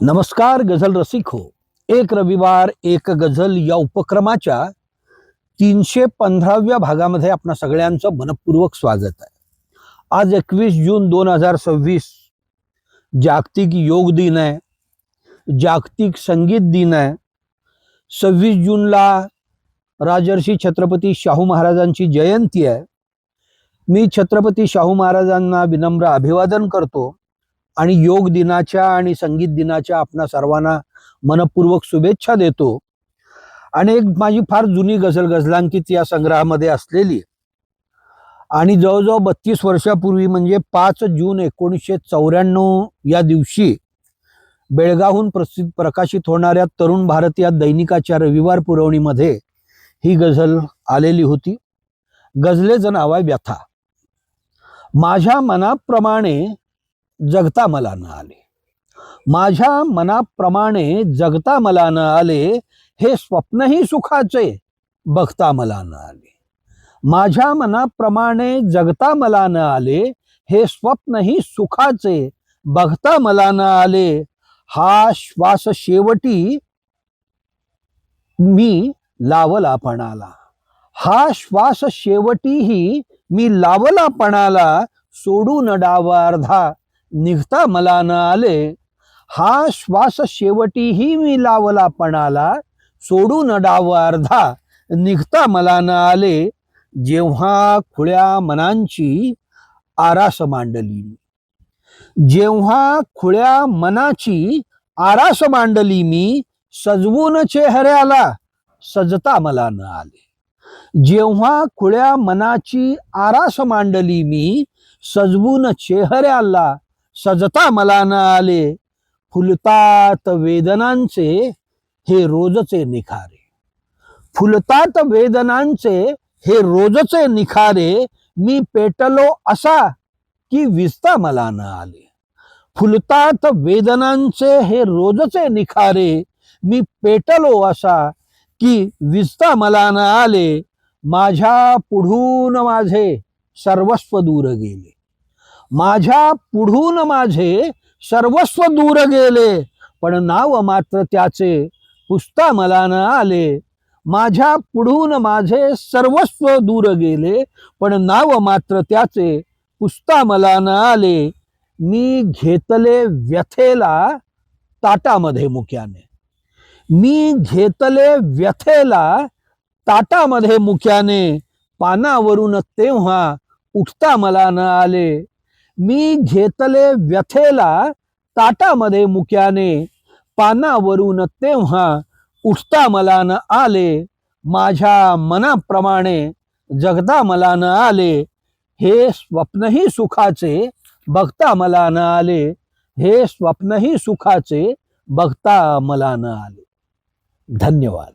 नमस्कार गझल रसिक हो. एक रविवार एक गझल या उपक्रमाच्या 315व्या भागामध्ये आपणा सगळ्यांचं मनपूर्वक स्वागत आहे. आज 21 जून 2026 जागतिक योग दिन आहे, जागतिक संगीत दिन आहे. 26 जूनला राजर्षी छत्रपती शाहू महाराजांची जयंती आहे. मी छत्रपती शाहू महाराजांना विनम्र अभिवादन करतो आणि योग दिनाच्या आणि संगीत दिनाच्या आपणा सर्वांना मनपूर्वक शुभेच्छा देतो. आणि एक माझी फार जुनी गझल गझलांकित या संग्रहामध्ये असलेली आणि जवळजवळ 32 वर्षापूर्वी म्हणजे 5 जून 1994 या दिवशी बेळगावहून प्रकाशित होणाऱ्या तरुण भारत या दैनिकाच्या रविवार पुरवणीमध्ये ही गझल आलेली होती. गझलेचं नाव आहे व्यथा. माझ्या मनाप्रमाणे जगता मला न आले, माझ्या मनाप्रमाणे जगता मला न आले, हे स्वप्नही सुखाचे बघता मला न आले. माझ्या मनाप्रमाणे जगता मला न आले, हे स्वप्नही सुखाचे बघता मला न आले. हा श्वास शेवटी मी लावला पणाला, हा श्वास शेवटीही मी लावला पणाला, सोडून डाव अर्धा निघता मला न आले. हा श्वास शेवटीही मी लावला पणाला, सोडून डाव अर्धा निघता मला न आले. जेव्हा खुळ्या मनांची आरास मांडली मी, जेव्हा खुळ्या मनाची आरास मांडली मी, सजवून चेहऱ्याला सजता मला न आले. जेव्हा खुळ्या मनाची आरास मांडली मी, सजवून चेहऱ्याला सजता मला न आले. फुलतात वेदनांचे हे रोजचे निखारे, फुलतात वेदनांचे हे रोजचे निखारे, मी पेटलो असा की विजता मला न आले. फुलतात वेदनांचे हे रोजचे निखारे, मी पेटलो असा की विजता मला न आले. माझ्या पुढून माझे सर्वस्व दूर गेले, माझ्या पुढून माझे सर्वस्व दूर गेले, पण नाव मात्र त्याचे पुसता मला न आले. माझ्या पुढून माझे सर्वस्व दूर गेले, पण नाव मात्र त्याचे पुसता मला न आले. मी घेतले व्यथेला ताटामध्ये मुक्याने, मी घेतले व्यथेला ताटामध्ये मुक्याने, पानावरून तेव्हा उठता मला न आले. मी घेतले व्यथेला ताटामध्ये मुक्याने, पानावरून तेव्हा उठता मला न आले. माझ्या मनाप्रमाणे जगता मला न आले, हे स्वप्नही सुखाचे बघता मला न आले, हे स्वप्नही सुखाचे बघता मला न आले. धन्यवाद.